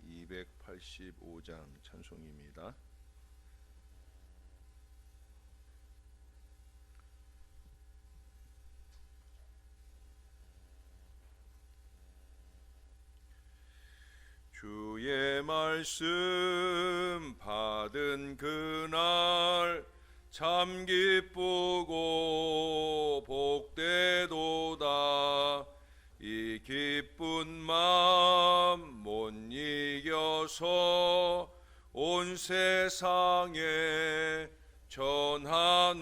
285장 찬송입니다. 주의 말씀 받은 그날 참 기쁘고 복되도다. 이 기쁜 마음 못 이겨서 온 세상에 전하노라.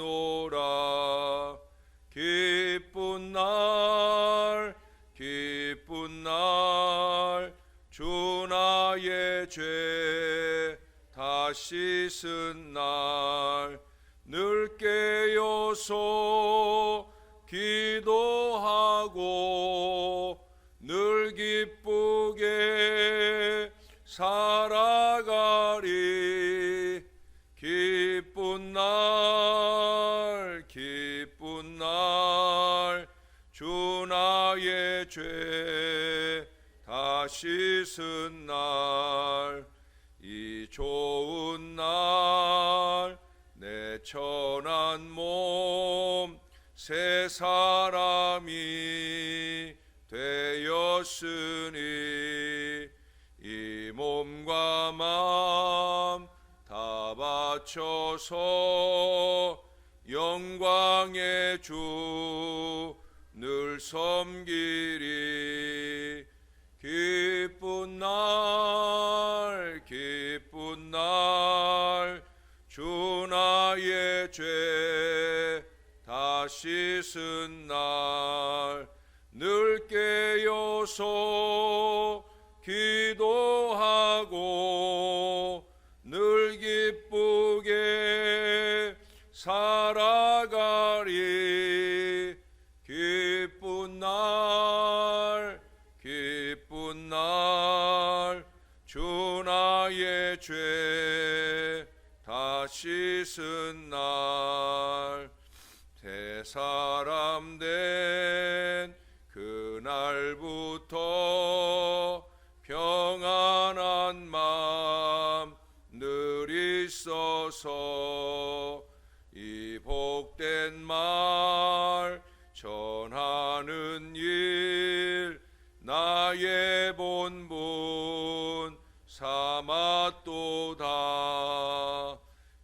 기쁜 날 기쁜 날 주 나의 죄 다 씻은 날 늘 깨어서 기도하고 늘 기쁘게 살아가리. 기쁜 날 기쁜 날 주 나의 죄 다 씻은 날 이 좋은 날 내 천한 몸 새 사람이 되었으니 이 몸과 마음 다 바쳐서 영광의 주 늘 섬기리. 기쁜 날 기쁜 날 주 나의 죄 다 씻은 날 늘 깨어서 기도하고 늘 기쁘게 살아가리. 기쁜 날 기쁜 날 주 나의 죄 다 씻은 날 새 사람 된 그날부터 평안한 마음 늘 있어서 이 복된 말 전하는 일 나의 본분 삼았도다.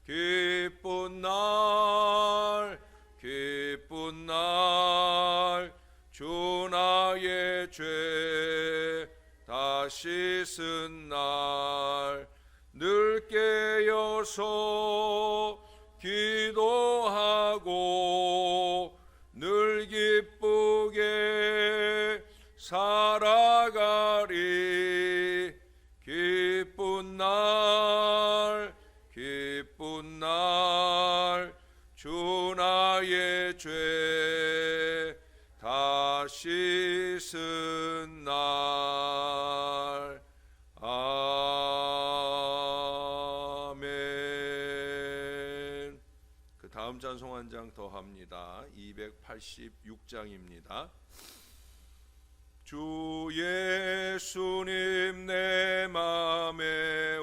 기쁜 날 기쁜 날 주 나의 죄 다 씻은 날 늘 깨어서 기도하고 늘 기쁘게 살아가리. 기쁜 날 기쁜 날 주 나의 죄 다 씻은 날. 아멘. 그 다음 찬송 한 장 더 합니다. 286장입니다. 주 예수님 내 맘에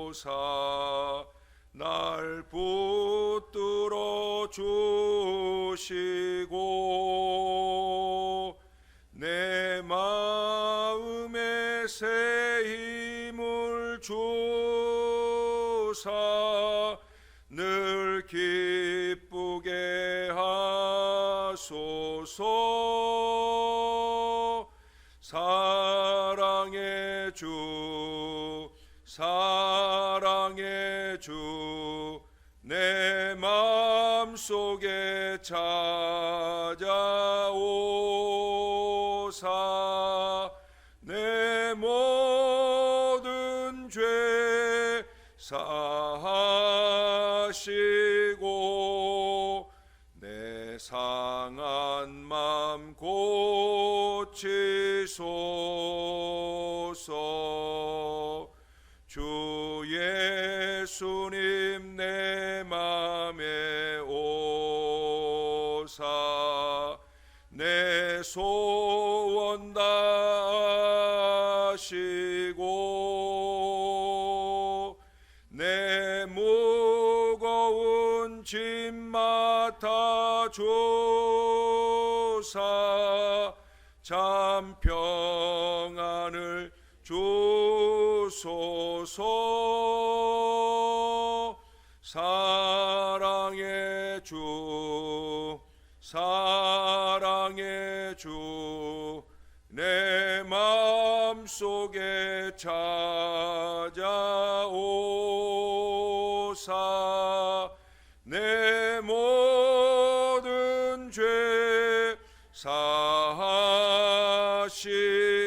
오사 날 붙들어 주시고 내 마음에 새 힘을 주사 늘 기쁘게 하소서. 사랑의 주 사랑의 주 내 마음속에 찾아오사 내 모든 죄 사하시고 내 상한 맘 고치소서. 주 예수님 내 맘에 오사 내 소원 다 짐 맡아 조사 참 평안을 주소서. 사랑의 주 사랑의 주 내 마음속에 찾아오사 내 모든 죄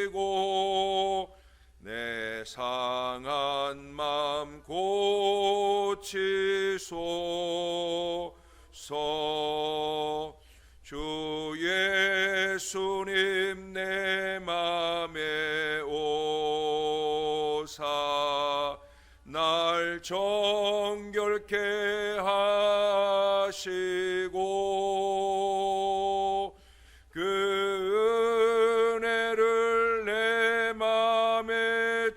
사하시고 내 상한 맘 고치소서. 주 예수님 내 맘에 오사 날 정결케 하시고 그 은혜를 내 맘에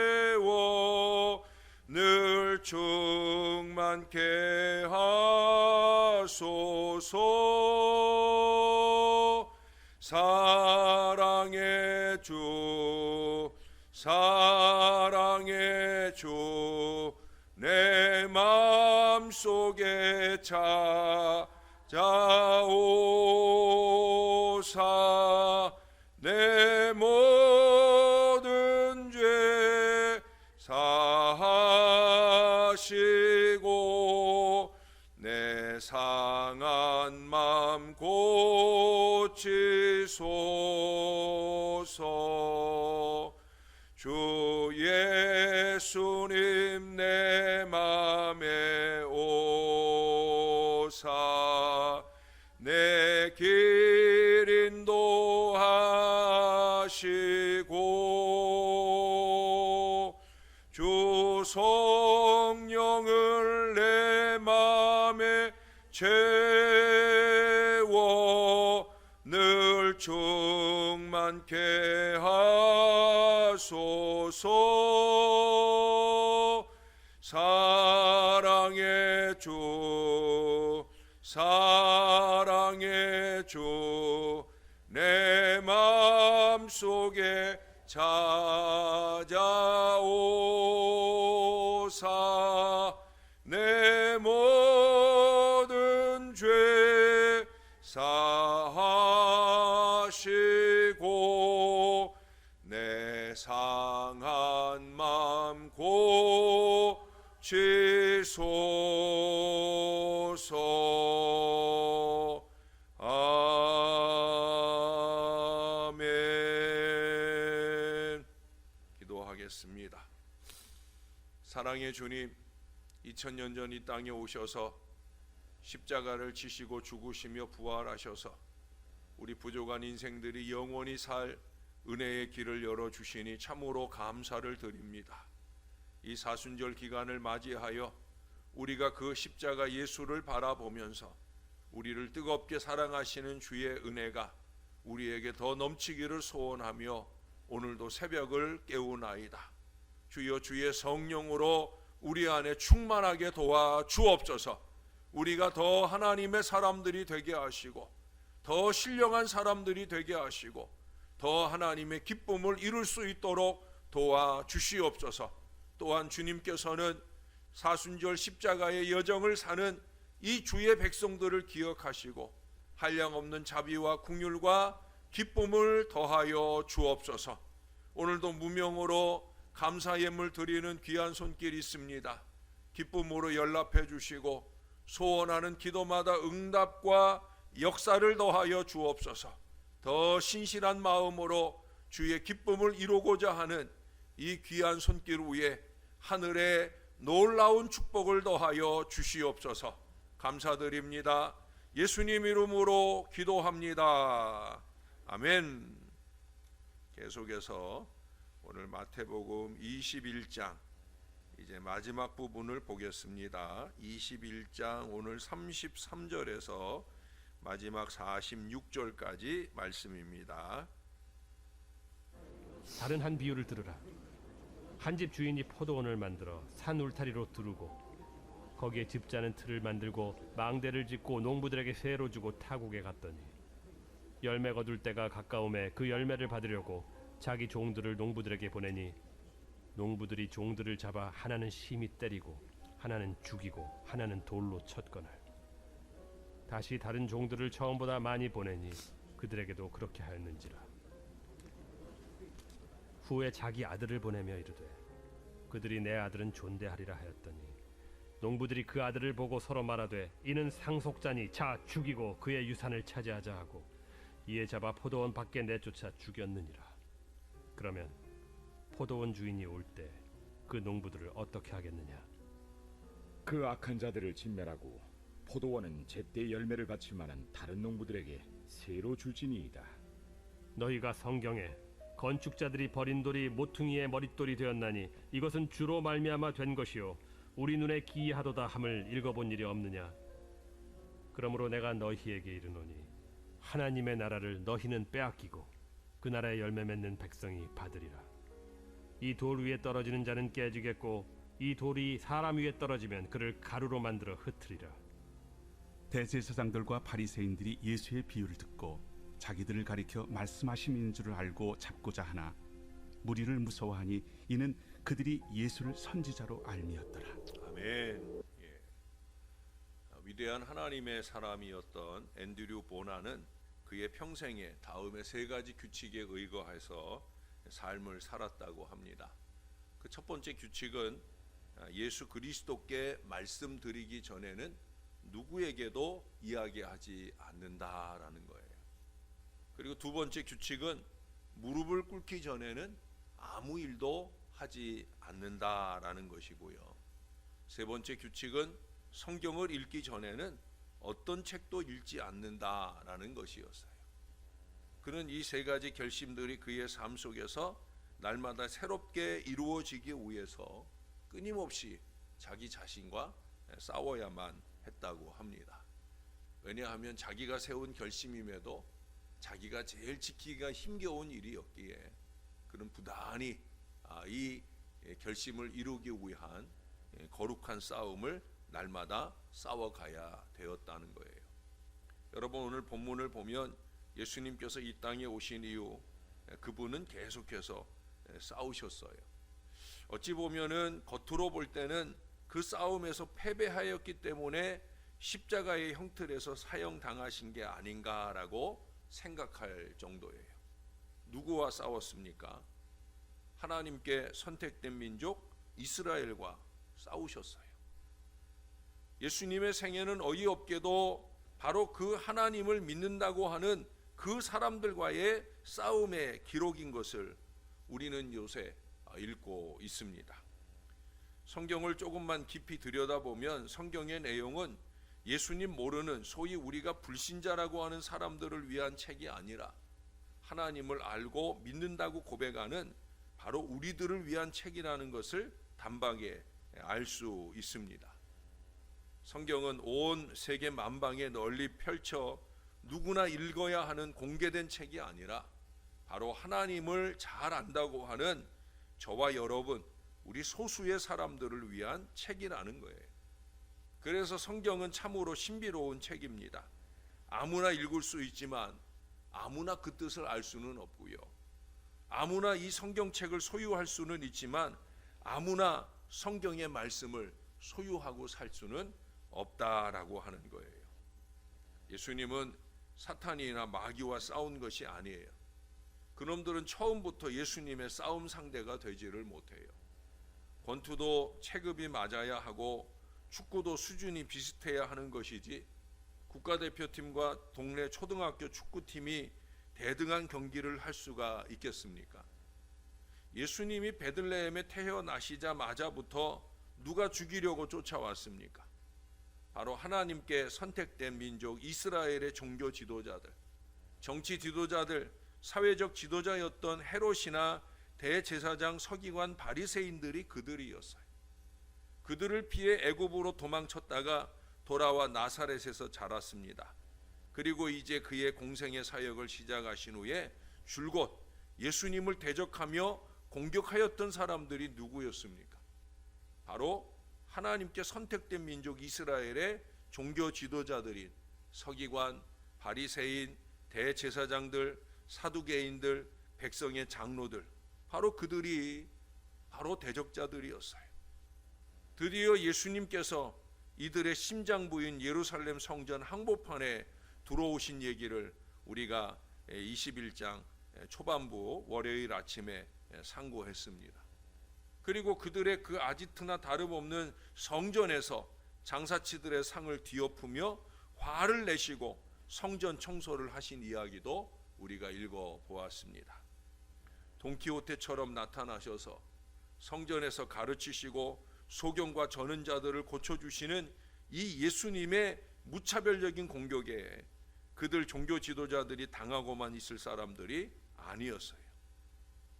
채워 늘 충만케 하소서. 사랑의 주 사랑의 주 내 마음속에 찾아오사 내 모든 죄 사하시고 내 상한 맘 고치소서. 주 예수님 내 맘에 오사 내 길 인도하시고 주 성령을 내 맘에 채워 늘 충만케 하소서. 사랑의 주 사랑의 주 내 마음속에 찾아오사 내 모든 죄 사하시고 내 상한 맘 고치소서. 아멘. 기도하겠습니다. 사랑의 주님, 2000년 전 이 땅에 오셔서 십자가를 지시고 죽으시며 부활하셔서 우리 부족한 인생들이 영원히 살 은혜의 길을 열어주시니 참으로 감사를 드립니다. 이 사순절 기간을 맞이하여 우리가 그 십자가 예수를 바라보면서 우리를 뜨겁게 사랑하시는 주의 은혜가 우리에게 더 넘치기를 소원하며 오늘도 새벽을 깨우나이다. 주여 주의 성령으로 우리 안에 충만하게 도와 주옵소서. 우리가 더 하나님의 사람들이 되게 하시고 더 신령한 사람들이 되게 하시고 더 하나님의 기쁨을 이룰 수 있도록 도와 주시옵소서. 또한 주님께서는 사순절 십자가의 여정을 사는 이 주의 백성들을 기억하시고 한량없는 자비와 긍휼과 기쁨을 더하여 주옵소서. 오늘도 무명으로 감사 예물 드리는 귀한 손길이 있습니다. 기쁨으로 연락해 주시고 소원하는 기도마다 응답과 역사를 더하여 주옵소서. 더 신실한 마음으로 주의 기쁨을 이루고자 하는 이 귀한 손길 위에 하늘의 놀라운 축복을 더하여 주시옵소서. 감사드립니다. 예수님 이름으로 기도합니다. 아멘. 계속해서 오늘 마태복음 21장 이제 마지막 부분을 보겠습니다. 21장 오늘 33절에서 마지막 46절까지 말씀입니다. 다른 한 비유를 들으라. 한 집 주인이 포도원을 만들어 산 울타리로 두르고 거기에 집자는 틀을 만들고 망대를 짓고 농부들에게 세로 주고 타국에 갔더니 열매 거둘 때가 가까움에 그 열매를 받으려고 자기 종들을 농부들에게 보내니 농부들이 종들을 잡아 하나는 심히 때리고 하나는 죽이고 하나는 돌로 쳤거늘 다시 다른 종들을 처음보다 많이 보내니 그들에게도 그렇게 하였는지라. 후에 자기 아들을 보내며 이르되 그들이 내 아들은 존대하리라 하였더니 농부들이 그 아들을 보고 서로 말하되 이는 상속자니 자 죽이고 그의 유산을 차지하자 하고 이에 잡아 포도원 밖에 내쫓아 죽였느니라. 그러면 포도원 주인이 올 때 그 농부들을 어떻게 하겠느냐? 그 악한 자들을 진멸하고 포도원은 제때 열매를 바칠 만한 다른 농부들에게 새로 줄지니이다. 너희가 성경에 건축자들이 버린 돌이 모퉁이의 머릿돌이 되었나니 이것은 주로 말미암아 된 것이요 우리 눈에 기이하도다 함을 읽어본 일이 없느냐? 그러므로 내가 너희에게 이르노니 하나님의 나라를 너희는 빼앗기고 그 나라의 열매 맺는 백성이 받으리라. 이 돌 위에 떨어지는 자는 깨지겠고 이 돌이 사람 위에 떨어지면 그를 가루로 만들어 흩으리라. 대제사장들과 바리새인들이 예수의 비유를 듣고 자기들을 가리켜 말씀하심인 줄을 알고 잡고자 하나 무리를 무서워하니 이는 그들이 예수를 선지자로 알미었더라. 아멘. 예. 위대한 하나님의 사람이었던 앤드류 보나는 그의 평생에 다음의 세 가지 규칙에 의거해서 삶을 살았다고 합니다. 그 첫 번째 규칙은 예수 그리스도께 말씀드리기 전에는 누구에게도 이야기하지 않는다라는 거예요. 그리고 두 번째 규칙은 무릎을 꿇기 전에는 아무 일도 하지 않는다라는 것이고요. 세 번째 규칙은 성경을 읽기 전에는 어떤 책도 읽지 않는다라는 것이었어요. 그는 이 세 가지 결심들이 그의 삶 속에서 날마다 새롭게 이루어지기 위해서 끊임없이 자기 자신과 싸워야만 했다고 합니다. 왜냐하면 자기가 세운 결심임에도 자기가 제일 지키기가 힘겨운 일이었기에 그는 부단히 이 결심을 이루기 위한 거룩한 싸움을 날마다 싸워가야 되었다는 거예요. 여러분, 오늘 본문을 보면 예수님께서 이 땅에 오신 이후 그분은 계속해서 싸우셨어요. 어찌 보면은 겉으로 볼 때는 그 싸움에서 패배하였기 때문에 십자가의 형틀에서 사형당하신 게 아닌가라고 생각할 정도예요. 누구와 싸웠습니까? 하나님께 선택된 민족 이스라엘과 싸우셨어요. 예수님의 생애는 어이없게도 바로 그 하나님을 믿는다고 하는 그 사람들과의 싸움의 기록인 것을 우리는 요새 읽고 있습니다. 성경을 조금만 깊이 들여다보면 성경의 내용은 예수님 모르는 소위 우리가 불신자라고 하는 사람들을 위한 책이 아니라 하나님을 알고 믿는다고 고백하는 바로 우리들을 위한 책이라는 것을 단박에 알 수 있습니다. 성경은 온 세계 만방에 널리 펼쳐 누구나 읽어야 하는 공개된 책이 아니라 바로 하나님을 잘 안다고 하는 저와 여러분, 우리 소수의 사람들을 위한 책이라는 거예요. 그래서 성경은 참으로 신비로운 책입니다. 아무나 읽을 수 있지만 아무나 그 뜻을 알 수는 없고요. 아무나 이 성경책을 소유할 수는 있지만 아무나 성경의 말씀을 소유하고 살 수는 없다라고 하는 거예요. 예수님은 사탄이나 마귀와 싸운 것이 아니에요. 그놈들은 처음부터 예수님의 싸움 상대가 되지를 못해요. 권투도 체급이 맞아야 하고 축구도 수준이 비슷해야 하는 것이지 국가대표팀과 동네 초등학교 축구팀이 대등한 경기를 할 수가 있겠습니까? 예수님이 베들레헴에 태어나시자마자부터 누가 죽이려고 쫓아왔습니까? 바로 하나님께 선택된 민족 이스라엘의 종교 지도자들, 정치 지도자들, 사회적 지도자였던 헤롯이나 대제사장, 서기관, 바리새인들이 그들이었어요. 그들을 피해 애굽으로 도망쳤다가 돌아와 나사렛에서 자랐습니다. 그리고 이제 그의 공생의 사역을 시작하신 후에 줄곧 예수님을 대적하며 공격하였던 사람들이 누구였습니까? 바로 하나님께 선택된 민족 이스라엘의 종교 지도자들인 서기관, 바리새인, 대제사장들, 사두개인들, 백성의 장로들, 바로 그들이 바로 대적자들이었어요. 드디어 예수님께서 이들의 심장부인 예루살렘 성전 항복판에 들어오신 얘기를 우리가 21장 초반부 월요일 아침에 상고했습니다. 그리고 그들의 그 아지트나 다름없는 성전에서 장사치들의 상을 뒤엎으며 화를 내시고 성전 청소를 하신 이야기도 우리가 읽어보았습니다. 돈키호테처럼 나타나셔서 성전에서 가르치시고 소경과 저는 자들을 고쳐주시는 이 예수님의 무차별적인 공격에 그들 종교 지도자들이 당하고만 있을 사람들이 아니었어요.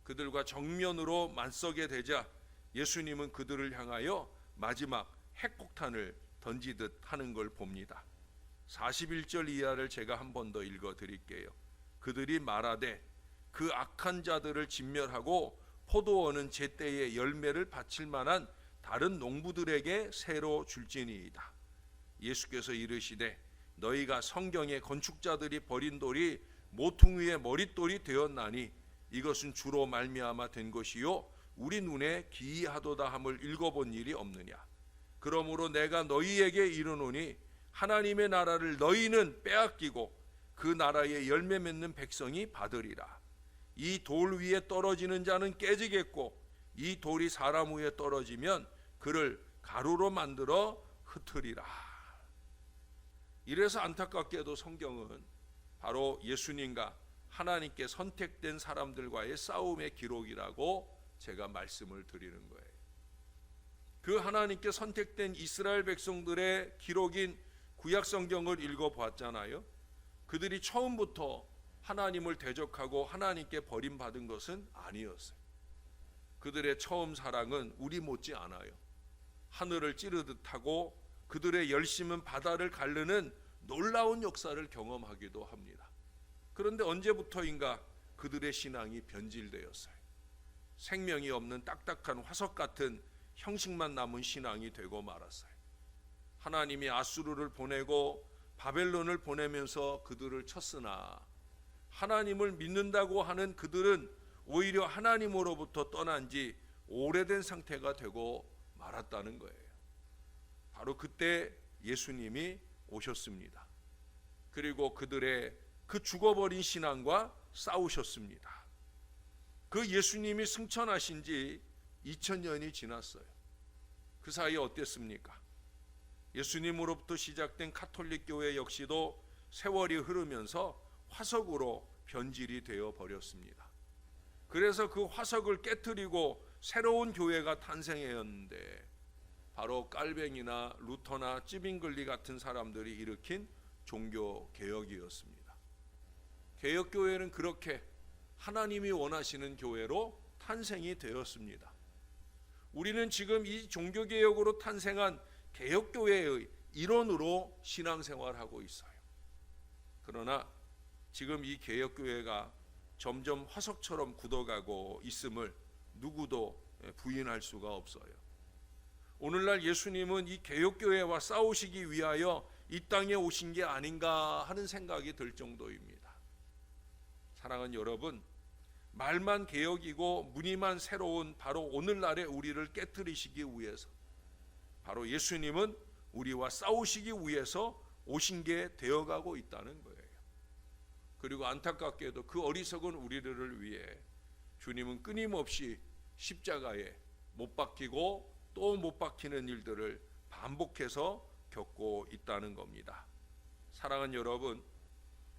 그들과 정면으로 맞서게 되자 예수님은 그들을 향하여 마지막 핵폭탄을 던지듯 하는 걸 봅니다. 41절 이하를 제가 한 번 더 읽어 드릴게요. 그들이 말하되 그 악한 자들을 진멸하고 포도원은 제때에 열매를 바칠 만한 다른 농부들에게 새로 줄지니이다. 예수께서 이르시되 너희가 성경의 건축자들이 버린 돌이 모퉁이의 머릿돌이 되었나니 이것은 주로 말미암아 된 것이요 우리 눈에 기이하도다 함을 읽어본 일이 없느냐. 그러므로 내가 너희에게 이르노니 하나님의 나라를 너희는 빼앗기고 그 나라의 열매 맺는 백성이 받으리라. 이 돌 위에 떨어지는 자는 깨지겠고 이 돌이 사람 위에 떨어지면 그를 가루로 만들어 흩으리라. 이래서 안타깝게도 성경은 바로 예수님과 하나님께 선택된 사람들과의 싸움의 기록이라고 제가 말씀을 드리는 거예요. 그 하나님께 선택된 이스라엘 백성들의 기록인 구약 성경을 읽어보았잖아요. 그들이 처음부터 하나님을 대적하고 하나님께 버림받은 것은 아니었어요. 그들의 처음 사랑은 우리 못지 않아요. 하늘을 찌르듯 하고 그들의 열심은 바다를 가르는 놀라운 역사를 경험하기도 합니다. 그런데 언제부터인가 그들의 신앙이 변질되었어요. 생명이 없는 딱딱한 화석 같은 형식만 남은 신앙이 되고 말았어요. 하나님이 아수르를 보내고 바벨론을 보내면서 그들을 쳤으나 하나님을 믿는다고 하는 그들은 오히려 하나님으로부터 떠난 지 오래된 상태가 되고 말았다는 거예요. 바로 그때 예수님이 오셨습니다. 그리고 그들의 그 죽어버린 신앙과 싸우셨습니다. 그 예수님이 승천하신 지 2000년이 지났어요. 그 사이에 어땠습니까? 예수님으로부터 시작된 가톨릭 교회 역시도 세월이 흐르면서 화석으로 변질이 되어 버렸습니다. 그래서 그 화석을 깨트리고 새로운 교회가 탄생했는데 바로 깔뱅이나 루터나 찌빙글리 같은 사람들이 일으킨 종교 개혁이었습니다. 개혁교회는 그렇게 하나님이 원하시는 교회로 탄생이 되었습니다. 우리는 지금 이 종교개혁으로 탄생한 개혁교회의 일원으로 신앙생활하고 있어요. 그러나 지금 이 개혁교회가 점점 화석처럼 굳어가고 있음을 누구도 부인할 수가 없어요. 오늘날 예수님은 이 개혁교회와 싸우시기 위하여 이 땅에 오신 게 아닌가 하는 생각이 들 정도입니다. 사랑하는 여러분, 말만 개혁이고 무늬만 새로운 바로 오늘날의 우리를 깨트리시기 위해서 바로 예수님은 우리와 싸우시기 위해서 오신 게 되어가고 있다는 거예요. 그리고 안타깝게도 그 어리석은 우리들을 위해 주님은 끊임없이 십자가에 못 박히고 또 못 박히는 일들을 반복해서 겪고 있다는 겁니다. 사랑하는 여러분,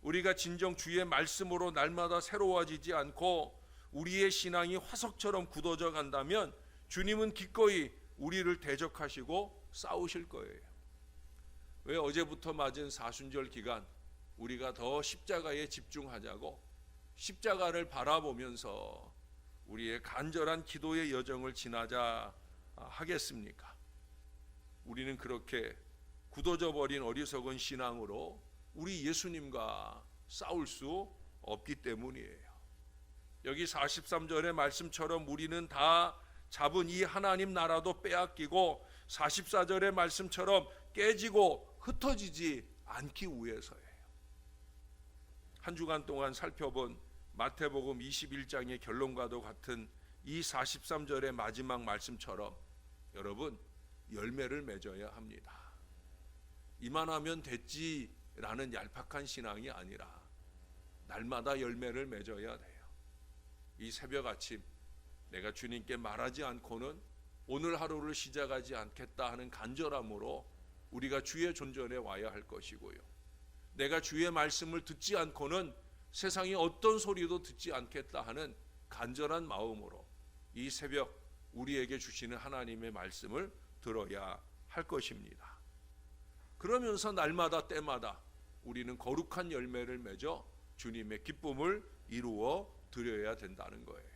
우리가 진정 주의 말씀으로 날마다 새로워지지 않고 우리의 신앙이 화석처럼 굳어져 간다면 주님은 기꺼이 우리를 대적하시고 싸우실 거예요. 왜 어제부터 맞은 사순절 기간 우리가 더 십자가에 집중하자고 십자가를 바라보면서 우리의 간절한 기도의 여정을 지나자 하겠습니까? 우리는 그렇게 굳어져 버린 어리석은 신앙으로 우리 예수님과 싸울 수 없기 때문이에요. 여기 43절의 말씀처럼 우리는 다 잡은 이 하나님 나라도 빼앗기고 44절의 말씀처럼 깨지고 흩어지지 않기 위해서예요. 한 주간 동안 살펴본 마태복음 21장의 결론과도 같은 이 43절의 마지막 말씀처럼 여러분, 열매를 맺어야 합니다. 이만하면 됐지라는 얄팍한 신앙이 아니라 날마다 열매를 맺어야 돼요. 이 새벽 아침 내가 주님께 말하지 않고는 오늘 하루를 시작하지 않겠다 하는 간절함으로 우리가 주의 존전에 와야 할 것이고요. 내가 주의 말씀을 듣지 않고는 세상의 어떤 소리도 듣지 않겠다 하는 간절한 마음으로 이 새벽 우리에게 주시는 하나님의 말씀을 들어야 할 것입니다. 그러면서 날마다 때마다 우리는 거룩한 열매를 맺어 주님의 기쁨을 이루어 드려야 된다는 거예요.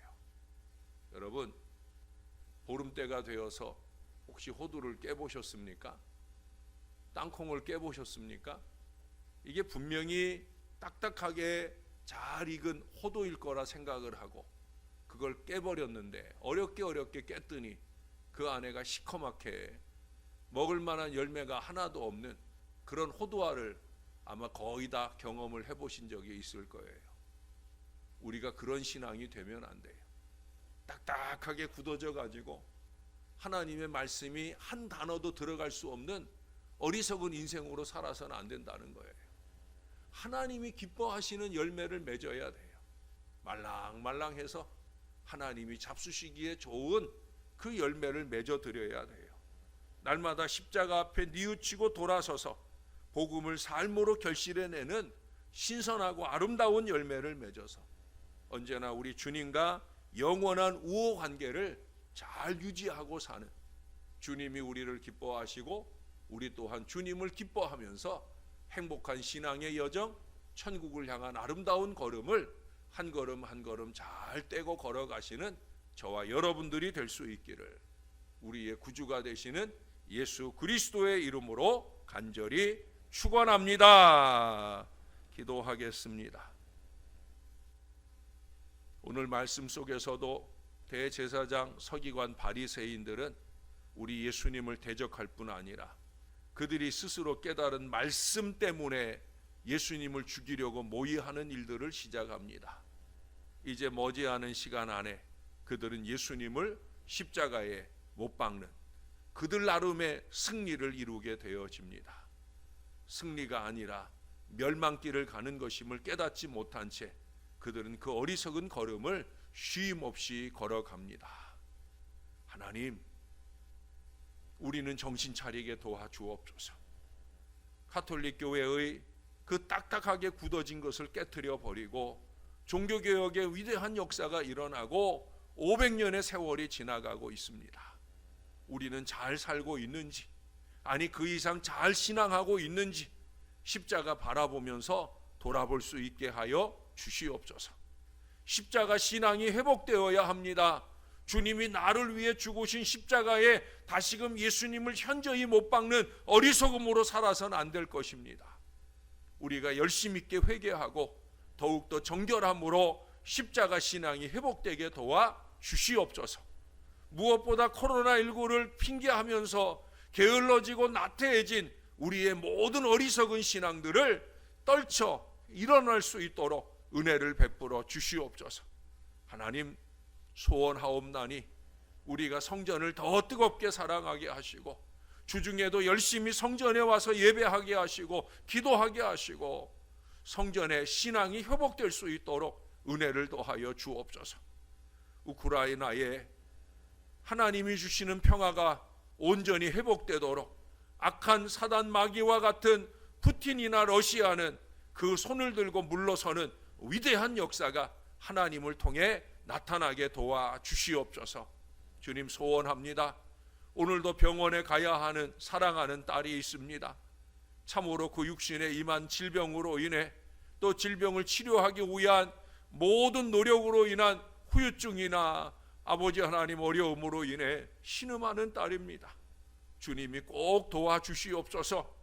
여러분, 보름때가 되어서 혹시 호두를 깨보셨습니까? 땅콩을 깨보셨습니까? 이게 분명히 딱딱하게 잘 익은 호두일 거라 생각을 하고 그걸 깨버렸는데 어렵게 깼더니 그 안에가 시커멓게 먹을 만한 열매가 하나도 없는 그런 호두알을 아마 거의 다 경험을 해보신 적이 있을 거예요. 우리가 그런 신앙이 되면 안 돼요. 딱딱하게 굳어져 가지고 하나님의 말씀이 한 단어도 들어갈 수 없는 어리석은 인생으로 살아서는 안 된다는 거예요. 하나님이 기뻐하시는 열매를 맺어야 돼요. 말랑말랑해서 하나님이 잡수시기에 좋은 그 열매를 맺어 드려야 돼요. 날마다 십자가 앞에 뉘우치고 돌아서서 복음을 삶으로 결실해내는 신선하고 아름다운 열매를 맺어서 언제나 우리 주님과 영원한 우호 관계를 잘 유지하고 사는, 주님이 우리를 기뻐하시고 우리 또한 주님을 기뻐하면서 행복한 신앙의 여정, 천국을 향한 아름다운 걸음을 한 걸음 한 걸음 잘 떼고 걸어가시는 저와 여러분들이 될 수 있기를 우리의 구주가 되시는 예수 그리스도의 이름으로 간절히 축원합니다. 기도하겠습니다. 오늘 말씀 속에서도 대제사장, 서기관, 바리새인들은 우리 예수님을 대적할 뿐 아니라 그들이 스스로 깨달은 말씀 때문에 예수님을 죽이려고 모의하는 일들을 시작합니다. 이제 머지않은 시간 안에 그들은 예수님을 십자가에 못 박는 그들 나름의 승리를 이루게 되어집니다. 승리가 아니라 멸망길을 가는 것임을 깨닫지 못한 채 그들은 그 어리석은 걸음을 쉼 없이 걸어갑니다. 하나님, 우리는 정신 차리게 도와주옵소서. 가톨릭 교회의 그 딱딱하게 굳어진 것을 깨트려 버리고 종교개혁의 위대한 역사가 일어나고 500년의 세월이 지나가고 있습니다. 우리는 잘 살고 있는지, 아니 그 이상 잘 신앙하고 있는지 십자가 바라보면서 돌아볼 수 있게 하여 주시옵소서. 십자가 신앙이 회복되어야 합니다. 주님이 나를 위해 죽으신 십자가에 다시금 예수님을 현저히 못 박는 어리석음으로 살아서는 안 될 것입니다. 우리가 열심 있게 회개하고 더욱더 정결함으로 십자가 신앙이 회복되게 도와 주시옵소서. 무엇보다 코로나19를 핑계하면서 게을러지고 나태해진 우리의 모든 어리석은 신앙들을 떨쳐 일어날 수 있도록 은혜를 베풀어 주시옵소서. 하나님, 소원하옵나니 우리가 성전을 더 뜨겁게 사랑하게 하시고 주중에도 열심히 성전에 와서 예배하게 하시고 기도하게 하시고 성전의 신앙이 회복될 수 있도록 은혜를 더하여 주옵소서. 우크라이나에 하나님이 주시는 평화가 온전히 회복되도록 악한 사단 마귀와 같은 푸틴이나 러시아는 그 손을 들고 물러서는 위대한 역사가 하나님을 통해 나타나게 도와 주시옵소서. 주님, 소원합니다. 오늘도 병원에 가야 하는 사랑하는 딸이 있습니다. 참으로 그 육신에 임한 질병으로 인해 또 질병을 치료하기 위한 모든 노력으로 인한 후유증이나 아버지 하나님 어려움으로 인해 신음하는 딸입니다. 주님이 꼭 도와주시옵소서.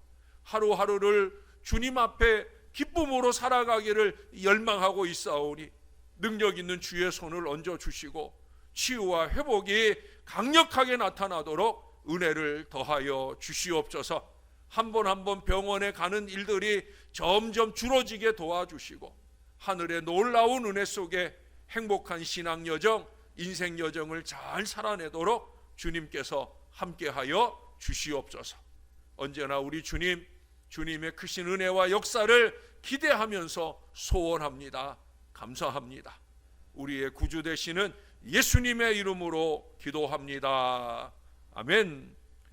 하루하루를 주님 앞에 기쁨으로 살아가기를 열망하고 있사오니 능력 있는 주의 손을 얹어주시고 치유와 회복이 강력하게 나타나도록 은혜를 더하여 주시옵소서. 한 번 한 번 병원에 가는 일들이 점점 줄어지게 도와주시고 하늘의 놀라운 은혜 속에 행복한 신앙 여정, 인생 여정을 잘 살아내도록 주님께서 함께하여 주시옵소서. 언제나 우리 주님, 주님의 크신 은혜와 역사를 기대하면서 소원합니다. 감사합니다. 우리의 구주 되시는 예수님의 이름으로 기도합니다. 아멘.